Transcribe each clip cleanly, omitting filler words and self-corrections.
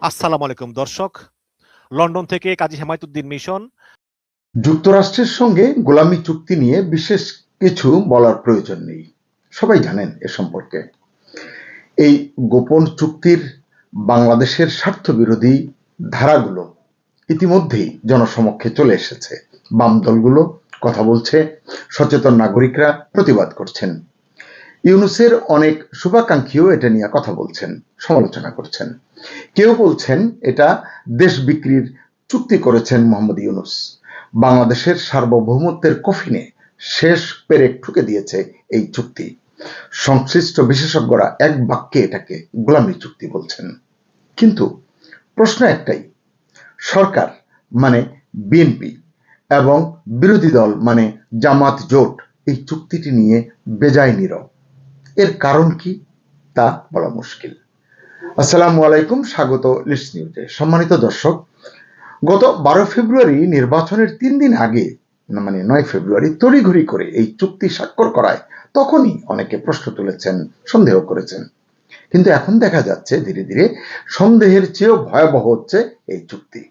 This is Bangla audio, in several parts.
আসসালামু আলাইকুম দর্শক, লন্ডন থেকে কাজী হেমায়েতুদ্দিন মিশন। যুক্তরাষ্ট্রের সঙ্গে গোলামি চুক্তি নিয়ে বিশেষ কিছু বলার প্রয়োজন নেই, সবাই জানেন এ সম্পর্কে। এই গোপন চুক্তির বাংলাদেশের স্বার্থবিরোধী ধারাগুলো ইতিমধ্যেই জনসমক্ষে চলে এসেছে। বাম দলগুলো কথা বলছে, সচেতন নাগরিকরা প্রতিবাদ করছেন। ইউনূসের অনেক শুভাকাঙ্ক্ষীও এটা নিয়ে কথা বলছেন, সমালোচনা করছেন। কেউ বলছেন এটা দেশ বিক্রির চুক্তি করেছেন মোহাম্মদ ইউনূস। বাংলাদেশের সার্বভৌমত্বের কফিনে শেষ পেরেক ঠুকে দিয়েছে এই চুক্তি। সংশ্লিষ্ট বিশেষজ্ঞরা এক বাক্যে এটাকে গোলামি চুক্তি বলছেন। কিন্তু প্রশ্ন একটাই, সরকার মানে বিএনপি এবং বিরোধী দল মানে জামাত জোট এই চুক্তিটি নিয়ে বেজায় নীরব। এর কারণ কি তা বলা মুশকিল। আসসালামু আলাইকুম, স্বাগত লিস্ট নিউজে। সম্মানিত দর্শক, গত 12 ফেব্রুয়ারি নির্বাচনের 3 দিন আগে, মানে 9 ফেব্রুয়ারি তড়িঘড়ি করে এই চুক্তি স্বাক্ষর করায় তখনই অনেকে প্রশ্ন তুলেছেন, সন্দেহ করেছেন। কিন্তু এখন দেখা যাচ্ছে ধীরে ধীরে সন্দেহের চেয়েও ভয়াবহ হচ্ছে এই চুক্তি।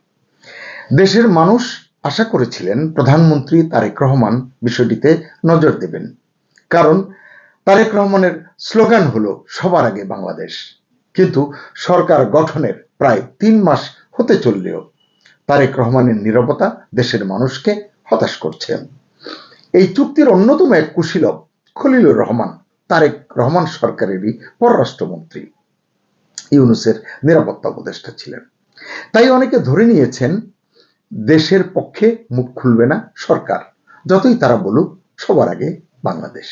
দেশের মানুষ আশা করেছিলেন প্রধানমন্ত্রী তারেক রহমান বিষয়টিতে নজর দেবেন, কারণ তারেক রহমানের স্লোগান হলো সবার আগে বাংলাদেশ। কিন্তু সরকার গঠনের প্রায় 3 মাস হতে চললেও তারেক রহমানের নীরবতা দেশের মানুষকে হতাশ করছে। এই চুক্তির অন্যতম এক কুশীলব খলিলুর রহমান তারেক রহমান সরকারেরই পররাষ্ট্রমন্ত্রী, ইউনূসের নিরাপত্তা উপদেষ্টা ছিলেন। তাই অনেকে ধরে নিয়েছেন দেশের পক্ষে মুখ খুলবে না সরকার, যতই তারা বলুক সবার আগে বাংলাদেশ।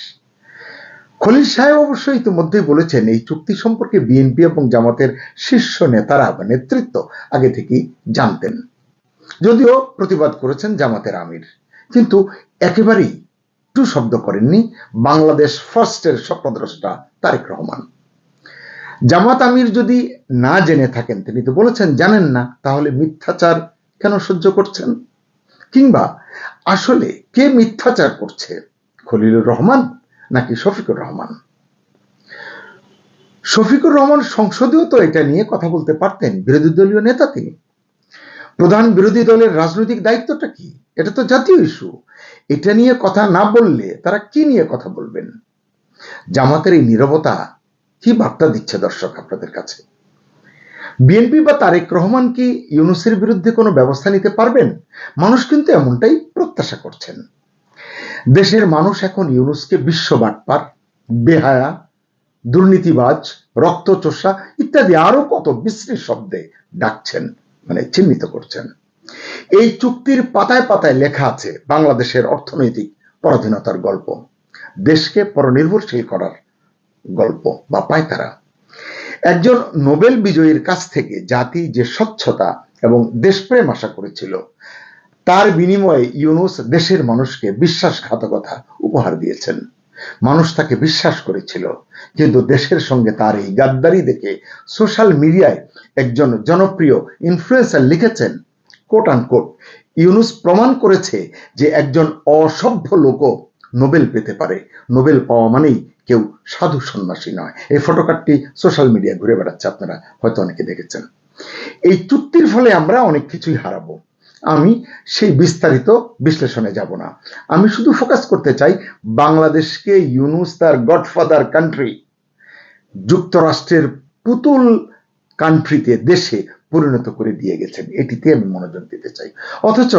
খলিল সাহেব অবশ্য ইতিমধ্যেই বলেছেন এই চুক্তি সম্পর্কে বিএনপি এবং জামাতের শীর্ষ নেতারা বা নেতৃত্ব আগে থেকেই জানতেন, যদিও প্রতিবাদ করেছেন জামাতের আমির। কিন্তু একেবারেই টু শব্দ করেননি বাংলাদেশ ফার্স্টের স্বপ্নদ্রষ্টা তারেক রহমান। জামাত আমির যদি না জেনে থাকেন, তিনি তো বলেছেন জানেন না, তাহলে মিথ্যাচার কেন সহ্য করছেন? কিংবা আসলে কে মিথ্যাচার করছে, খলিলুর রহমান নাকি শফিকুর রহমান? শফিকুর রহমান সংসদেও তো এটা নিয়ে কথা বলতে পারতেন, বিরোধী দলীয় নেতা তিনি। প্রধান বিরোধী দলের রাজনৈতিক দায়িত্বটা কি? এটা তো জাতীয় ইস্যু। এটা নিয়ে কথা না বললে তারা কি নিয়ে কথা বলবেন? জামাতের এই নীরবতা কি বার্তা দিচ্ছে দর্শক আপনাদের কাছে? বিএনপি বা তারেক রহমান কি ইউনূসের বিরুদ্ধে কোনো ব্যবস্থা নিতে পারবেন? মানুষ কিন্তু এমনটাই প্রত্যাশা করছেন। দেশের মানুষ এখন ইউনূসকে বিশ্ব বাটপার, বেহায়া, দুর্নীতিবাজ, রক্তচোষা ইত্যাদি আরো কত বিশ্রী শব্দে ডাকছেন, মানে চিহ্নিত করছেন। এই চুক্তির পাতায় পাতায় লেখা আছে বাংলাদেশের অর্থনৈতিক পরাধীনতার গল্প, দেশকে পরনির্ভরশীল করার গল্প বা পায়তারা। একজন নোবেল বিজয়ীর কাছ থেকে জাতি যে স্বচ্ছতা এবং দেশপ্রেম আশা করেছিল, তার বিনিময়ে ইউনূস দেশের মানুষকে বিশ্বাসঘাতকতা উপহার দিয়েছেন। মানুষ তাকে বিশ্বাস করেছিল, কিন্তু দেশের সঙ্গে তার এই গাদ্দারি দেখে সোশ্যাল মিডিয়ায় একজন জনপ্রিয় ইনফ্লুয়েন্সার লিখেছেন, কোট আনকোট, ইউনূস প্রমাণ করেছে যে একজন অসভ্য লোকও নোবেল পেতে পারে। নোবেল পাওয়া মানেই কেউ সাধু সন্ন্যাসী নয়। এই ফটোকার্ডটি সোশ্যাল মিডিয়ায় ঘুরে বেড়াচ্ছে, আপনারা হয়তো অনেকে দেখেছেন। এই চুক্তির ফলে আমরা অনেক কিছুই হারাবো। আমি সেই বিস্তারিত বিশ্লেষণে যাব না। আমি শুধু ফোকাস করতে চাই বাংলাদেশকে ইউনূস তার গডফাদার কান্ট্রি যুক্তরাষ্ট্রের পুতুল কান্ট্রিতে, দেশে পরিণত করে দিয়ে গেছেন, এটিতে আমি মনোযোগ দিতে চাই। অথচ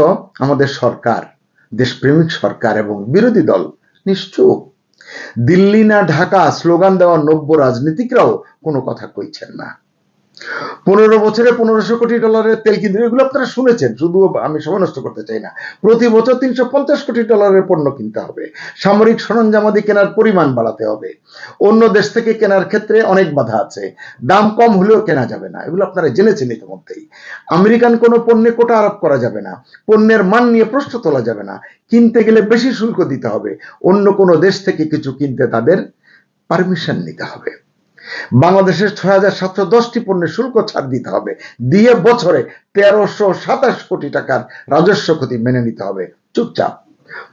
আমাদের সরকার, দেশপ্রেমিক সরকার এবং বিরোধী দল নিশ্চুপ। দিল্লি না ঢাকা স্লোগান দেওয়া নব্য রাজনীতিকরাও কোনো কথা কইছেন না। 15 বছরে 1500 কোটি ডলারের তেল কিনতে, এগুলো আপনারা শুনেছেন, শুধু আমি সময় নষ্ট করতে চাই না। প্রতি বছর 350 কোটি ডলারের পণ্য কিনতে হবে, সামরিক সরঞ্জামাদি কেনার পরিমাণ বাড়াতে হবে, অন্য দেশ থেকে কেনার ক্ষেত্রে অনেক বাধা আছে, দাম কম হলেও কেনা যাবে না, এগুলো আপনারা জেনেছেন ইতিমধ্যেই। আমেরিকান কোনো পণ্যে কোটা আরোপ করা যাবে না, পণ্যের মান নিয়ে প্রশ্ন তোলা যাবে না, কিনতে গেলে বেশি শুল্ক দিতে হবে, অন্য কোনো দেশ থেকে কিছু কিনতে তাদের পারমিশন নিতে হবে। বাংলাদেশের 6710টি পণ্যের শুল্ক ছাড় দিতে হবে, দিয়ে বছরে 1327 কোটি টাকার রাজস্ব ক্ষতি মেনে নিতে হবে চুপচাপ।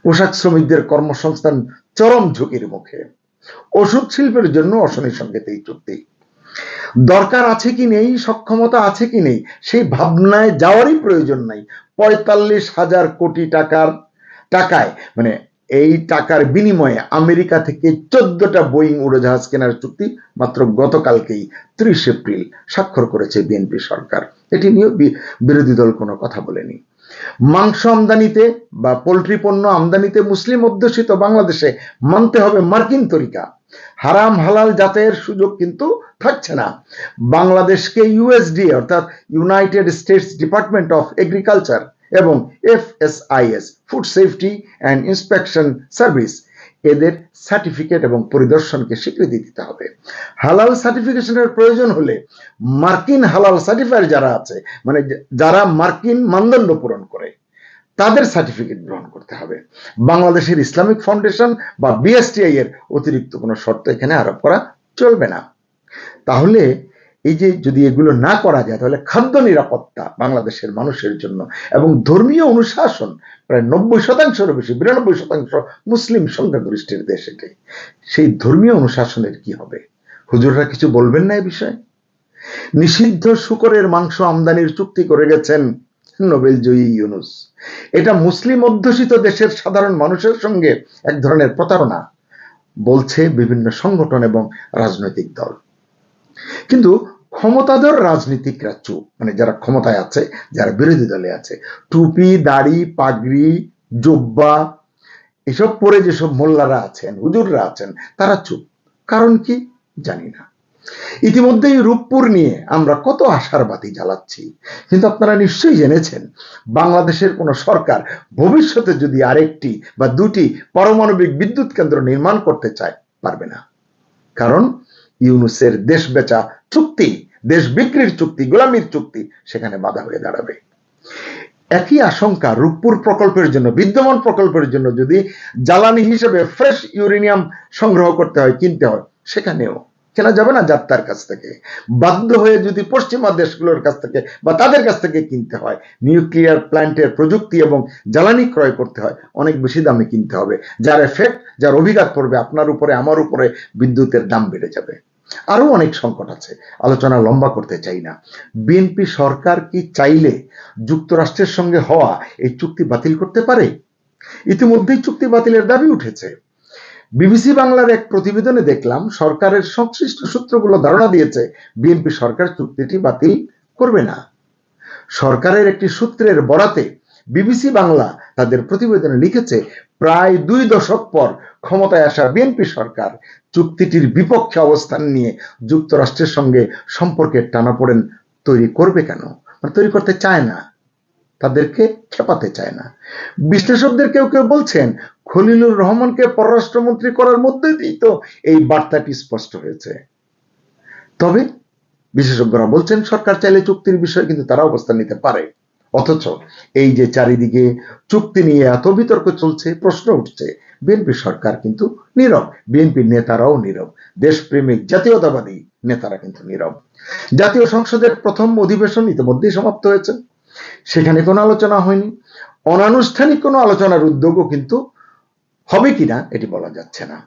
পোশাক শ্রমিকদের কর্মসংস্থান চরম ঝুঁকির মুখে। ওষুধ শিল্পের জন্য অশনি সংকেত এই চুক্তি। দরকার আছে কি নেই, সক্ষমতা আছে কি নেই, সেই ভাবনায় যাওয়ারই প্রয়োজন নাই। 45,000 কোটি টাকায় মানে এই টাকার বিনিময়ে আমেরিকা থেকে 14টা বোয়িং উড়োজাহাজ কেনার চুক্তি মাত্র গতকালকেই 30 এপ্রিল স্বাক্ষর করেছে বিএনপি সরকার। এটি নিয়ে বিরোধী দল কোনো কথা বলেনি। মাংস আমদানিতে বা পোল্ট্রি পণ্য আমদানিতে মুসলিম অধ্যুষিত বাংলাদেশে মানতে হবে মার্কিন তরিকা। হারাম হালাল যাচাইয়ের সুযোগ কিন্তু থাকছে না। বাংলাদেশকে ইউএসডিএ অর্থাৎ United states department of agriculture এবং FSIS food safety and inspection service এদের সার্টিফিকেট এবং পরিদর্শনকে স্বীকৃতি দিতে হবে। হালাল সার্টিফিকেশনের প্রয়োজন হলে মার্কিন হালাল সার্টিফায়ার যারা আছে, মানে যারা মার্কিন মানদণ্ড পূরণ করে, তাদের সার্টিফিকেট গ্রহণ করতে হবে। বাংলাদেশের ইসলামিক ফাউন্ডেশন বা BSTI এর অতিরিক্ত কোনো শর্ত এখানে আরোপ করা চলবে না। তাহলে এই যে যদি এগুলো না করা যায়, তাহলে খাদ্য নিরাপত্তা বাংলাদেশের মানুষের জন্য এবং ধর্মীয় অনুশাসন প্রায় 90%-এরও বেশি, 92% মুসলিম সংখ্যাগরিষ্ঠের দেশ এটাই, সেই ধর্মীয় অনুশাসনের কি হবে? হুজুররা কিছু বলবেন না এই বিষয়ে? নিষিদ্ধ শূকরের মাংস আমদানির চুক্তি করে গেছেন নোবেল জয়ী ইউনূস। এটা মুসলিম অধ্যুষিত দেশের সাধারণ মানুষের সঙ্গে এক ধরনের প্রতারণা বলছে বিভিন্ন সংগঠন এবং রাজনৈতিক দল। কিন্তু ক্ষমতাধর রাজনীতিকরা চুপ, মানে যারা ক্ষমতায় আছে, যারা বিরোধী দলে আছে, টুপি দাড়ি পাগড়ি জুব্বা এসব পরে যেসব মোল্লারা আছেন, হুজুররা আছেন, তারা চুপ। কারণ কি জানি না। ইতিমধ্যেই রূপপুর নিয়ে আমরা কত আশার বাতি জ্বালাচ্ছি, কিন্তু আপনারা নিশ্চয়ই জেনেছেন বাংলাদেশের কোন সরকার ভবিষ্যতে যদি আরেকটি বা দুটি পারমাণবিক বিদ্যুৎ কেন্দ্র নির্মাণ করতে চায়, পারবে না। কারণ ইউনূসের দেশ বেচা চুক্তি, দেশ বিক্রির চুক্তি, গোলামির চুক্তি সেখানে বাধা হয়ে দাঁড়াবে। একই আশঙ্কা রূপপুর প্রকল্পের জন্য, বিদ্যমান প্রকল্পের জন্য যদি জ্বালানি হিসেবে ফ্রেশ ইউরেনিয়াম সংগ্রহ করতে হয়, কিনতে হয়, সেখানেও কেনা যাবে না যাত্রার কাছ থেকে। বাধ্য হয়ে যদি পশ্চিমা দেশগুলোর কাছ থেকে বা তাদের কাছ থেকে কিনতে হয়, নিউক্লিয়ার প্ল্যান্টের প্রযুক্তি এবং জ্বালানি ক্রয় করতে হয়, অনেক বেশি দামে কিনতে হবে, যার এফেক্ট, যার অভিঘাত পড়বে আপনার উপরে, আমার উপরে, বিদ্যুতের দাম বেড়ে যাবে। আরো অনেক সংকট আছে, আলোচনা লম্বা করতে চাই না। বিএনপি সরকার কি চাইলে যুক্তরাষ্ট্রের সঙ্গে হওয়া এই চুক্তি বাতিল করতে পারে? ইতিমধ্যেই চুক্তি বাতিলের দাবি উঠেছে। বিবিসি বাংলার এক প্রতিবেদনে দেখলাম সরকারের সংশ্লিষ্ট সূত্রগুলো ধারণা দিয়েছে বিএনপি সরকার চুক্তিটি বাতিল করবে না। সরকারের একটি সূত্রের বরাতে বিবিসি বাংলা তাদের প্রতিবেদনে লিখেছে, প্রায় 2 দশক পর ক্ষমতায় আসা বিএনপি সরকার চুক্তিটির বিপক্ষে অবস্থান নিয়ে যুক্তরাষ্ট্রের সঙ্গে সম্পর্কের টানাপোড়েন তৈরি করবে কেন? তৈরি করতে চায় না, তাদেরকে খেপাতে চায় না। বিশ্লেষকদের কেউ কেউ বলছেন খলিলুর রহমানকে পররাষ্ট্রমন্ত্রী করার মধ্যে দিয়েই তো এই বার্তাটি স্পষ্ট হয়েছে। তবে বিশেষজ্ঞরা বলছেন সরকার চাইলে চুক্তির বিষয়ে কিন্তু তারা অবস্থান নিতে পারে। অথচ এই যে চারিদিকে চুক্তি নিয়ে এত বিতর্ক চলছে, প্রশ্ন উঠছে, বিএনপি সরকার কিন্তু নীরব, বিএনপি নেতারাও নীরব, দেশপ্রেমিক জাতীয়তাবাদী নেতারা কিন্তু নীরব। জাতীয় সংসদের প্রথম অধিবেশন ইতিমধ্যেই সমাপ্ত হয়েছে, সেখানে কোনো আলোচনা হয়নি। অনানুষ্ঠানিক কোনো আলোচনার উদ্যোগও কিন্তু হবে কিনা এটি বলা যাচ্ছে না।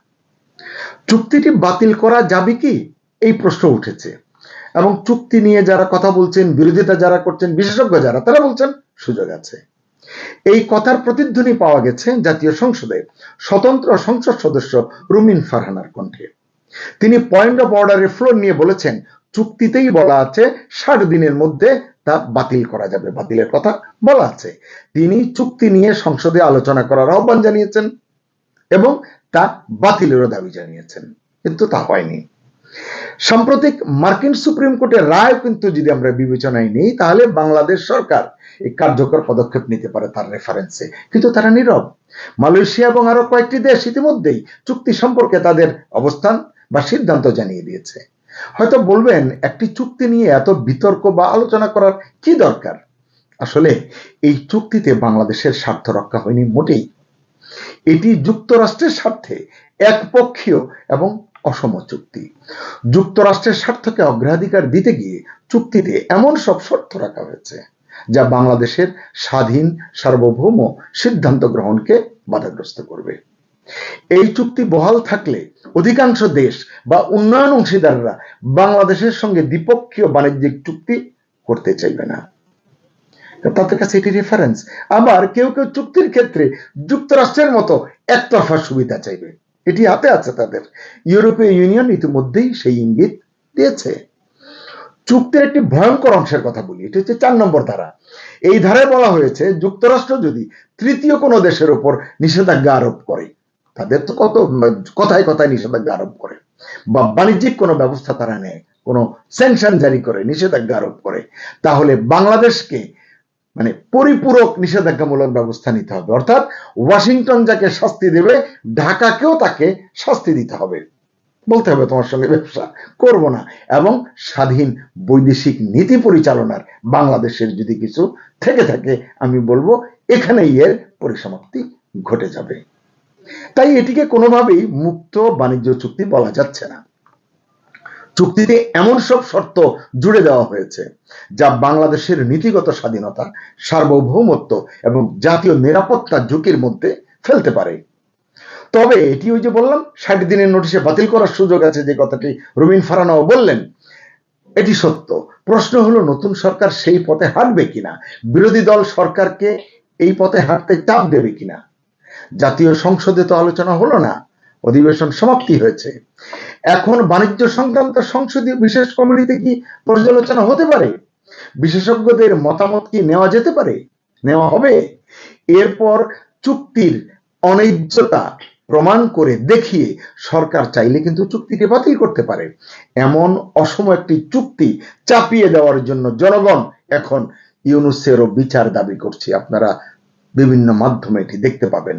চুক্তিটি বাতিল করা যাবে কি, এই প্রশ্ন উঠেছে, এবং চুক্তি নিয়ে যারা কথা বলছেন, বিরোধিতা যারা করছেন, বিশেষজ্ঞ যারা, তারা বলছেন সুযোগ আছে। এই কথার প্রতিধ্বনি পাওয়া গেছে জাতীয় সংসদে স্বতন্ত্র সংসদ সদস্য রুমিন ফারহানার কণ্ঠে। তিনি পয়েন্ট অফ অর্ডারের ফ্লোর নিয়ে বলেছেন, চুক্তিতেই বলা আছে 60 দিনের মধ্যে তা বাতিল করা যাবে, বাতিলের কথা বলা আছে। তিনি চুক্তি নিয়ে সংসদে আলোচনা করার আহ্বান জানিয়েছেন এবং তা বাতিলেরও দাবি জানিয়েছেন, কিন্তু তা হয়নি। সাম্প্রতিক মার্কিন সুপ্রিম কোর্টের রায় কিন্তু যদি আমরা বিবেচনায় নিই, তাহলে বাংলাদেশ সরকার এই কার্যকর পদক্ষেপ নিতে পারে তার রেফারেন্সে, কিন্তু তারা নীরব। মালয়েশিয়া এবং আরো কয়েকটি দেশ ইতিমধ্যেই চুক্তি সম্পর্কে তাদের অবস্থান বা সিদ্ধান্ত জানিয়ে দিয়েছে। হয়তো বলবেন একটি চুক্তি নিয়ে এত বিতর্ক বা আলোচনা করার কি দরকার? আসলে এই চুক্তিতে বাংলাদেশের স্বার্থ রক্ষা হয়নি মোটেই। এটি যুক্তরাষ্ট্রের স্বার্থে একপক্ষীয় এবং অসম চুক্তি। যুক্তরাষ্ট্রের স্বার্থকে অগ্রাধিকার দিতে গিয়ে চুক্তিতে এমন সব শর্ত রাখা হয়েছে যা বাংলাদেশের স্বাধীন সার্বভৌম সিদ্ধান্ত গ্রহণকে বাধাগ্রস্ত করবে। এই চুক্তি বহাল থাকলে অধিকাংশ দেশ বা উন্নয়ন অংশীদাররা বাংলাদেশের সঙ্গে দ্বিপক্ষীয় বাণিজ্যিক চুক্তি করতে চাইবে না। তাদের কাছে এটি রেফারেন্স। আবার কেউ কেউ চুক্তির ক্ষেত্রে যুক্তরাষ্ট্রের মতো একতরফা সুবিধা চাইবে, এটি হাতে আছে তাদের। ইউরোপীয় ইউনিয়ন ইতিমধ্যেই সেই ইঙ্গিত দিয়েছে। চুক্তির একটি ভয়ঙ্কর অংশের কথা বলি, এটি হচ্ছে 4 নম্বর ধারা। এই ধারায় বলা হয়েছে যুক্তরাষ্ট্র যদি তৃতীয় কোনো দেশের উপর নিষেধাজ্ঞা আরোপ করে, তাদের তো কথায় কথায় নিষেধাজ্ঞা আরোপ করে, বা বাণিজ্যিক কোনো ব্যবস্থা তারা নেয়, কোনো স্যাংশন জারি করে, নিষেধাজ্ঞা আরোপ করে, তাহলে বাংলাদেশকে পরিপূরক নিষেধাজ্ঞামূলক ব্যবস্থা নিতে হবে। অর্থাৎ ওয়াশিংটন যাকে শাস্তি দেবে, ঢাকাকেও তাকে শাস্তি দিতে হবে, বলতে হবে তোমার সঙ্গে ব্যবসা করব না। এবং স্বাধীন বৈদেশিক নীতি পরিচালনার বাংলাদেশের যদি কিছু থেকে থাকে, আমি বলবো এখানেই এর পরিসমাপ্তি ঘটে যাবে। তাই এটিকে কোনোভাবেই মুক্ত বাণিজ্য চুক্তি বলা যাচ্ছে না। চুক্তিতে এমন সব শর্ত জুড়ে দেওয়া হয়েছে যা বাংলাদেশের নীতিগত স্বাধীনতা, সার্বভৌমত্ব এবং জাতীয় নিরাপত্তা ঝুঁকির মধ্যে ফেলতে পারে। তবে এটি ওই যে বললাম 60 দিনের নোটিশে বাতিল করার সুযোগ আছে, যে কথাটি রুমিন ফারানাও বললেন, এটি সত্য। প্রশ্ন হলো নতুন সরকার সেই পথে হাঁটবে কিনা, বিরোধী দল সরকারকে এই পথে হাঁটতে চাপ দেবে কিনা। জাতীয় সংসদে তো আলোচনা হলো না, অধিবেশন সমাপ্তি হয়েছে। এখন বাণিজ্য সংক্রান্ত সংসদীয় বিশেষ কমিটিতে কি পর্যালোচনা হতে পারে? বিশেষজ্ঞদের মতামত কি নেওয়া যেতে পারে? নেওয়া হবে? এরপর চুক্তির অন্যায্যতা প্রমাণ করে দেখিয়ে সরকার চাইলে কিন্তু চুক্তিকে বাতিল করতে পারে। এমন অসম একটি চুক্তি চাপিয়ে দেওয়ার জন্য জনগণ এখন ইউনূসেরও বিচার দাবি করছে। আপনারা বিভিন্ন মাধ্যমে এটি দেখতে পাবেন।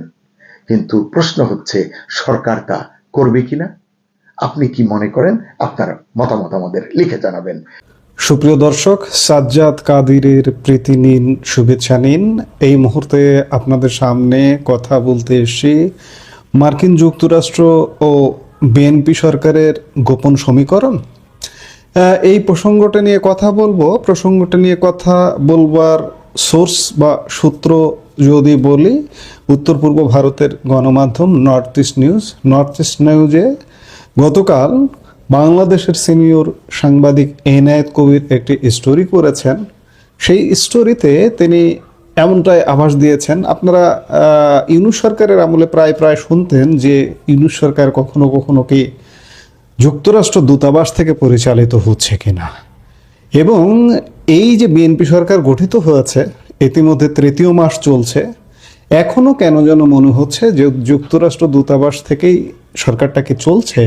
কিন্তু প্রশ্ন হচ্ছে সরকার তা করবে কিনা? আপনি কি মনে করেন? আপনার মতামত আমাদের লিখে জানাবেন। সুপ্রিয় দর্শক, সাজ্জাদ কাদিরের প্রীতি নিন, শুভেচ্ছা নিন। এই মুহূর্তে আপনাদের সামনে কথা বলতে এসেছি মার্কিন যুক্তরাষ্ট্র ও বিএনপি সরকারের গোপন সমীকরণ। এই প্রসঙ্গটা নিয়ে কথা বলবো। প্রসঙ্গটা নিয়ে কথা বলবার সোর্স বা সূত্র যদি বলি, উত্তর পূর্ব ভারতের গণমাধ্যম north east news. North east নিউজে গতকাল বাংলাদেশের সিনিয়র সাংবাদিক এনায়েত কবির একটি স্টোরি করেছেন। সেই স্টোরিতে তিনি এমনটাই আভাস দিয়েছেন। আপনারা ইউনূস সরকারের আমলে প্রায় শুনতেন যে ইউনূস সরকার কখনো কখনো কি যুক্তরাষ্ট্র দূতাবাস থেকে পরিচালিত হচ্ছে কিনা, এবং এই যে বিএনপি সরকার গঠিত হয়েছে ইতিমধ্যে 3য় মাস চলছে, এখনো কেন যেন মনে হচ্ছে যে যুক্তরাষ্ট্র দূতাবাস থেকেই সরকারটাকে চলছে।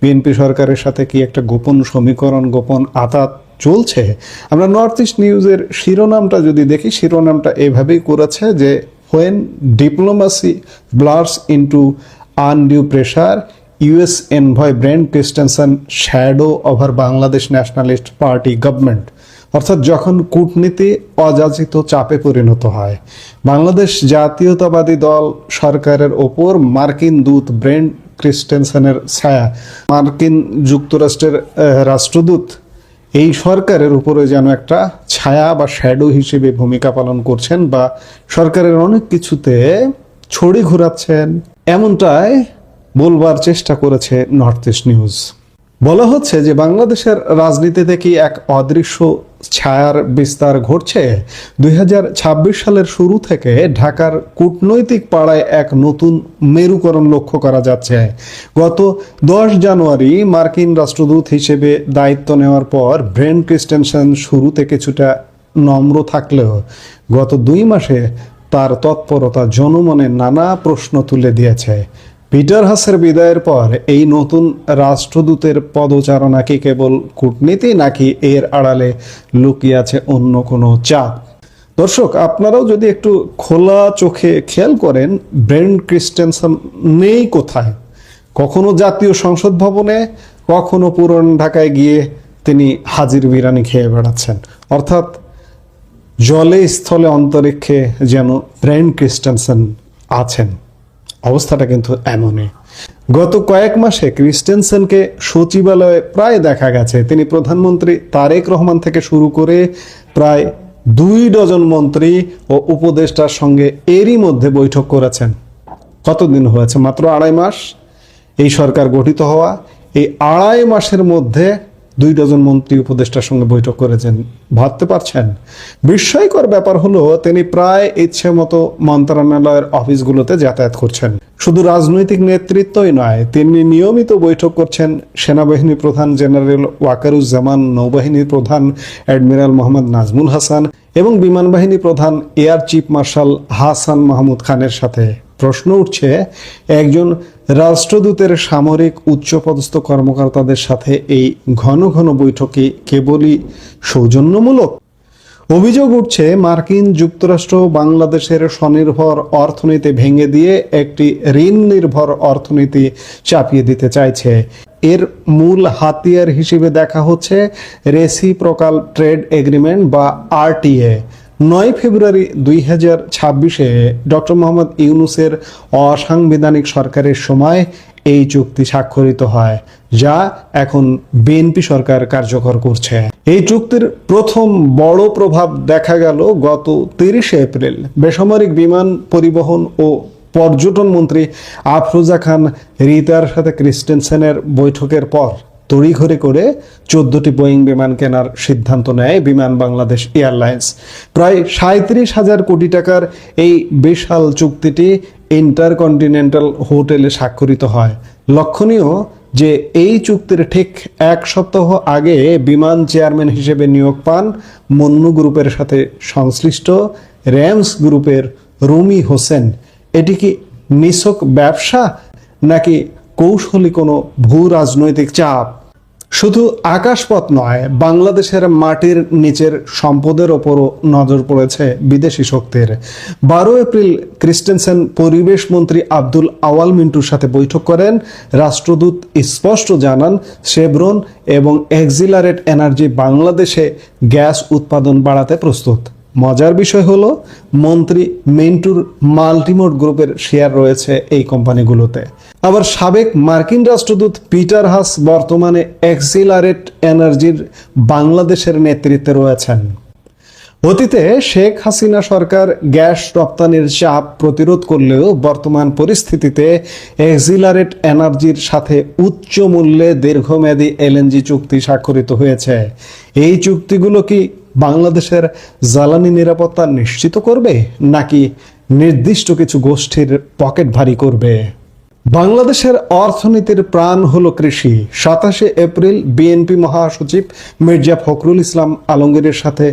বিএনপি সরকারের সাথে কি একটা গোপন সমীকরণ, গোপন আতাত চলছে। আমরা নর্থ ইস্ট নিউজের শিরোনামটা যদি দেখি, শিরোনামটা এভাবেই করেছে যে when diplomacy blurs into undue pressure, US envoy Brent Christensen shadow over Bangladesh nationalist party government. অর্থাৎ যখন কূটনীতি অযাচিত চাপে পরিণত হয়, বাংলাদেশ জাতীয়তাবাদী দল সরকারের ওপর মার্কিন দূত ব্রেন্ট ক্রিস্টেনসনের ছায়া, মার্কিন যুক্তরাষ্ট্রের রাষ্ট্রদূত এই সরকারের উপরে যেন একটা ছায়া বা শ্যাডো হিসেবে ভূমিকা পালন করছেন, বা সরকারের অনেক কিছুতে ছড়ি ঘোরাচ্ছেন, এমনটাই বলবার চেষ্টা করেছে নর্থ ইস্ট নিউজ। বলা হচ্ছে যে বাংলাদেশের রাজনীতিতে কি এক অদৃশ্য ছায়ার বিস্তার ঘটছে। 2026 সালের শুরু থেকে ঢাকার কূটনৈতিক পাড়ায় এক নতুন মেরুকরণ লক্ষ্য করা যাচ্ছে। গত 10 জানুয়ারি মার্কিন রাষ্ট্রদূত হিসেবে দায়িত্ব নেওয়ার পর ব্রেন্ট ক্রিস্টেনসন শুরুতে কিছুটা নম্র থাকলেও গত 2 মাসে তার তৎপরতা জনমনে নানা প্রশ্ন তুলে দিয়েছে। পিটার হাসের বিদায়ের পর এই নতুন রাষ্ট্রদূতের পদচারণা কি কেবল কূটনীতি, নাকি এর আড়ালে লুকিয়ে আছে অন্য কোনো চাপ? দর্শক, আপনারাও যদি একটু খোলা চোখে খেয়াল করেন, ব্রেন্ট ক্রিস্টেনসন নেই কোথায়। কখনো জাতীয় সংসদ ভবনে, কখনো পুরান ঢাকায় গিয়ে তিনি হাজির বিরানি খেয়ে বেড়াচ্ছেন। অর্থাৎ জলে স্থলে অন্তরিক্ষে যেন ব্রেন্ট ক্রিস্টেনসন আছেন। অবস্থাটা কিন্তু এমনই। গত কয়েক মাসে ক্রিস্টেনসনকে সচিবালয়ে প্রায় দেখা গেছে। তিনি প্রধানমন্ত্রী তারেক রহমান থেকে শুরু করে প্রায় 2 ডজন মন্ত্রী ও উপদেষ্টার সঙ্গে এরই মধ্যে বৈঠক করেছেন। কতদিন হয়েছে? মাত্র 2.5 মাস এই সরকার গঠিত হওয়া। এই 2.5 মাসের মধ্যে 2 ডজন মন্ত্রী উপদেষ্টার সঙ্গে বৈঠক করেছেন। ভাবতে পারছেন? বিস্ময়কর ব্যাপার হলো তিনি প্রায় ইচ্ছে মতো মন্ত্রণালয়ের অফিসগুলোতে যাতায়াত করছেন। শুধু রাজনৈতিক নেতৃত্বই নয়, তিনি নিয়মিত বৈঠক করছেন সেনাবাহিনী প্রধান জেনারেল ওয়াকারুজ্জামান, নৌবাহিনী প্রধান অ্যাডমিরাল মোহাম্মদ নাজমুল হাসান এবং বিমান বাহিনী প্রধান air chief marshal Hasan Mahmud খানের সাথে। প্রশ্ন উঠছে, একজন রাষ্ট্রদূতের সামরিক উচ্চপদস্থ কর্মকর্তাদের সাথে এই ঘন ঘন বৈঠকে কেবলই সৌজন্যমূলক? অভিযোগ উঠছে মার্কিন যুক্তরাষ্ট্র বাংলাদেশের স্বনির্ভর অর্থনীতি ভেঙে দিয়ে একটি ঋণ নির্ভর অর্থনীতি চাপিয়ে দিতে চাইছে। এর মূল হাতিয়ার হিসেবে দেখা হচ্ছে রেসিপ্রোকাল ট্রেড এগ্রিমেন্ট বা আরটিএ। 9 ফেব্রুয়ারি 2026-এ ডক্টর মোহাম্মদ ইউনূসের অসাংবিধানিক সরকারের সময় এই চুক্তি স্বাক্ষরিত হয়, যা এখন বিএনপি সরকার কার্যকর করছে। এই চুক্তির প্রথম বড় প্রভাব দেখা গেল গত 30 এপ্রিল বেসামরিক বিমান পরিবহন ও পর্যটন মন্ত্রী আফরোজা খান রিতার সাথে ক্রিস্টেনসেনের বৈঠকের পর তড়িঘড়ি করে 14টি বোয়িং বিমান কেনার সিদ্ধান্ত নেয় বিমান বাংলাদেশ এয়ারলাইন্স। প্রায় 37,000 কোটি টাকার এই বিশাল চুক্তিটি ইন্টারকন্টিনেন্টাল হোটেলে স্বাক্ষরিত হয়। লক্ষণীয় যে এই চুক্তির ঠিক 1 সপ্তাহ আগে বিমান চেয়ারম্যান হিসেবে নিয়োগ পান মন্নু গ্রুপের সাথে সংশ্লিষ্ট র্যামস গ্রুপের রুমি হোসেন। এটি কি নিছক ব্যবসা নাকি কৌশলী কোনো ভূ রাজনৈতিক চাপ? শুধু আকাশপথ নয়, বাংলাদেশের মাটির নিচের সম্পদের ওপরও নজর পড়েছে বিদেশি শক্তির। 12 এপ্রিল ক্রিস্টেনসেন পরিবেশ মন্ত্রী আব্দুল আওয়াল মিন্টুর সাথে বৈঠক করেন। রাষ্ট্রদূত স্পষ্ট জানান শেভরন এবং এক্সিলারেট এনার্জি বাংলাদেশে গ্যাস উৎপাদন বাড়াতে প্রস্তুত। মজার বিষয় হলো মন্ত্রী মিন্টুর মাল্টিমোড গ্রুপের শেয়ার রয়েছে এই কোম্পানিগুলোতে। আবার সাবেক মার্কিন রাষ্ট্রদূত পিটার হাস বর্তমানে এক্সিলারেট এনার্জির বাংলাদেশের নেতৃত্বে রয়েছেন। অতীতে শেখ হাসিনা সরকার গ্যাস রপ্তানির চাপ প্রতিরোধ করলেও বর্তমান পরিস্থিতিতে এক্সিলারেট এনার্জির সাথে উচ্চ মূল্যে দীর্ঘমেয়াদী এলএনজি চুক্তি স্বাক্ষরিত হয়েছে। এই চুক্তিগুলো কি বাংলাদেশের জ্বালানি নিরাপত্তা নিশ্চিত করবে নাকি নির্দিষ্ট কিছু গোষ্ঠীর পকেট ভারী করবে? বাংলাদেশের অর্থনীতির প্রাণ হলো কৃষি। 27 এপ্রিল বিএনপি মহাসচিব মির্জা ফখরুল ইসলাম আলমগীরের সাথে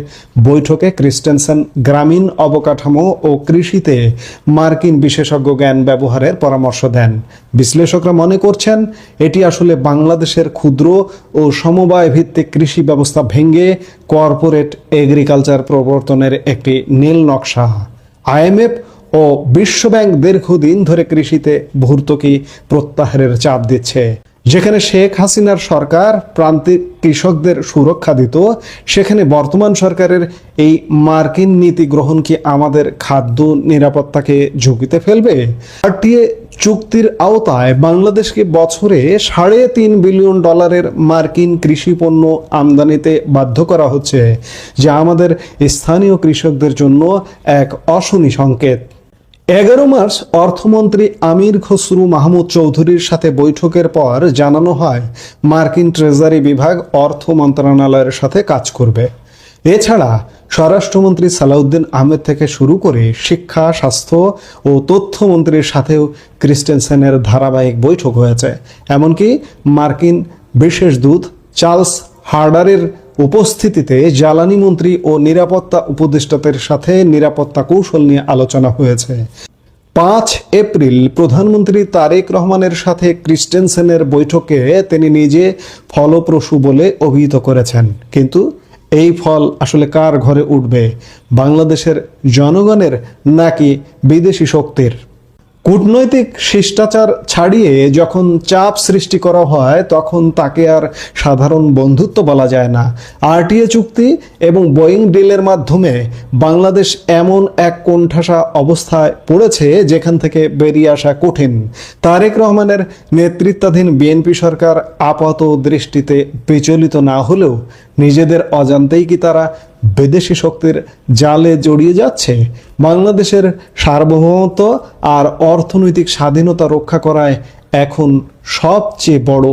বৈঠকে ক্রিস্টেনসেন গ্রামীণ অবকাঠামো ও কৃষিতে মার্কিন বিশেষজ্ঞ জ্ঞান ব্যবহারের পরামর্শ দেন। বিশ্লেষকরা মনে করছেন এটি আসলে বাংলাদেশের ক্ষুদ্র ও সমবায় ভিত্তিক কৃষি ব্যবস্থা ভেঙে কর্পোরেট এগ্রিকালচার প্রবর্তনের একটি নীল নকশা। আইএমএফ ও বিশ্বব্যাংক দীর্ঘদিন ধরে কৃষিতে ভর্তুকি প্রত্যাহারের চাপ দিচ্ছে। যেখানে শেখ হাসিনার সরকার প্রান্তিক কৃষকদের সুরক্ষা দিত, সেখানে বর্তমান সরকারের এই মার্কিন নীতি গ্রহণ কি আমাদের খাদ্য নিরাপত্তাকে ঝুঁকিতে ফেলবে? আরটিএ চুক্তির আওতায় বাংলাদেশকে বছরে $3.5 বিলিয়ন মার্কিন কৃষি পণ্য আমদানিতে বাধ্য করা হচ্ছে, যা আমাদের স্থানীয় কৃষকদের জন্য এক অশনি সংকেত। 11 মার্চ অর্থমন্ত্রী আমির খসরু মাহমুদ চৌধুরীর সাথে বৈঠকের পর জানানো হয় মার্কিন ট্রেজারি বিভাগ অর্থ মন্ত্রণালয়ের সাথে কাজ করবে। এছাড়া স্বরাষ্ট্রমন্ত্রী সালাউদ্দিন আহমেদ থেকে শুরু করে শিক্ষা, স্বাস্থ্য ও তথ্যমন্ত্রীর সাথেও ক্রিস্টেনসেনের ধারাবাহিক বৈঠক হয়েছে। এমনকি মার্কিন বিশেষ দূত চার্লস হার্ডারের উপস্থিতিতে জ্বালানি মন্ত্রী ও নিরাপত্তা উপদেষ্টাদের সাথে নিরাপত্তা কৌশল নিয়ে আলোচনা হয়েছে। 5 এপ্রিল প্রধানমন্ত্রী তারেক রহমানের সাথে ক্রিস্টেনসেনের বৈঠকে তিনি নিজে ফলপ্রসূ বলে অভিহিত করেছেন। কিন্তু এই ফল আসলে কার ঘরে উঠবে? বাংলাদেশের জনগণের নাকি বিদেশি শক্তির? কূটনৈতিক শিষ্টাচার ছাড়িয়ে যখন চাপ সৃষ্টি করা হয় তখন তাকে আর সাধারণ বন্ধুত্ব বলা যায় না। আরটিএ চুক্তি এবং বোয়িং ডিলের মাধ্যমে বাংলাদেশ এমন এক কোণঠাসা অবস্থায় পড়েছে যেখান থেকে বেরিয়ে আসা কঠিন। তারেক রহমানের নেতৃত্বাধীন বিএনপি সরকার আপাত দৃষ্টিতে বিচলিত না হলেও নিজেদের অজান্তেই কি তারা বিদেশি শক্তির জালে জড়িয়ে যাচ্ছে। বাংলাদেশের সার্বভৌমত্ব আর অর্থনৈতিক স্বাধীনতা রক্ষা করায় এখন সবচেয়ে বড়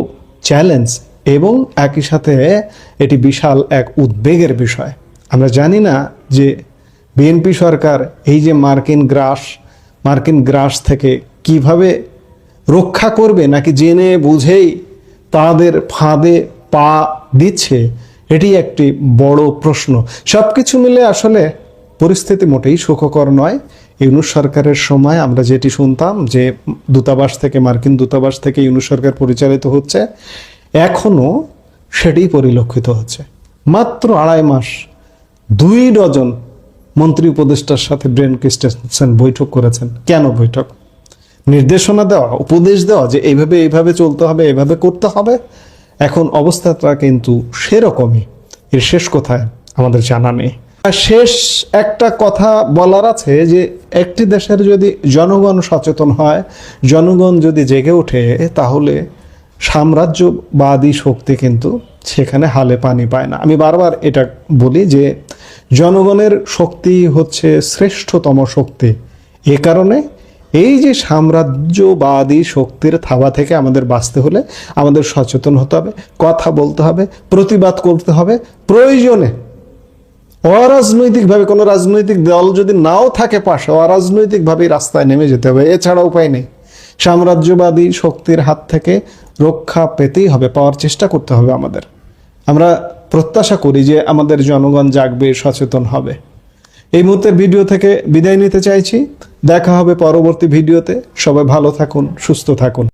চ্যালেঞ্জ এবং একই সাথে এটি বিশাল এক উদ্বেগের বিষয়। আমরা জানি না যে বিএনপি সরকার এই যে মার্কিন গ্রাস থেকে কিভাবে রক্ষা করবে, নাকি জেনে বুঝেই তাদের ফাঁদে পা দিচ্ছে, এটি একটি বড় প্রশ্ন। সব কিছু মিলে আসলে পরিস্থিতি মোটেই সুখকর নয়। ইউনূস সরকারের সময় আমরা যেটি শুনতাম যে মার্কিন দূতাবাস থেকে ইউনূস সরকার পরিচালিত হচ্ছে, এখনও সেটি পরিলক্ষিত হচ্ছে। মাত্র 2.5 মাস 2 ডজন মন্ত্রী উপদেষ্টার সাথে ব্রেন ক্রিস্টেনসেন বৈঠক করেছেন। কেন বৈঠক? নির্দেশনা দেওয়া, উপদেশ দেওয়া যে এইভাবে চলতে হবে, এইভাবে করতে হবে। এখন অবস্থাটা কিন্তু সেরকমই। এর শেষ কোথায় আমাদের জানা নেই। আর শেষ একটা কথা বলার আছে যে একটি দেশের যদি জনগণ সচেতন হয়, জনগণ যদি জেগে ওঠে, তাহলে সাম্রাজ্যবাদী শক্তি কিন্তু সেখানে হালে পানি পায় না। আমি বারবার এটা বলি যে জনগণের শক্তি হচ্ছে শ্রেষ্ঠতম শক্তি। এ কারণে এই যে সাম্রাজ্যবাদী শক্তির থাবা থেকে আমাদের বাঁচতে হলে আমাদের সচেতন হতে হবে, কথা বলতে হবে, প্রতিবাদ করতে হবে। প্রয়োজনে অরাজনৈতিকভাবে, কোনো রাজনৈতিক দল যদি নাও থাকে পাশে, অরাজনৈতিকভাবে রাস্তায় নেমে যেতে হবে। এছাড়া উপায় নেই। সাম্রাজ্যবাদী শক্তির হাত থেকে রক্ষা পেতেই হবে, পাওয়ার চেষ্টা করতে হবে আমাদের। আমরা প্রত্যাশা করি যে আমাদের জনগণ জাগবে, সচেতন হবে। এই মুহূর্তের ভিডিও থেকে বিদায় নিতে চাইছি। দেখা হবে পরবর্তী ভিডিওতে। সবাই ভালো থাকুন, সুস্থ থাকুন।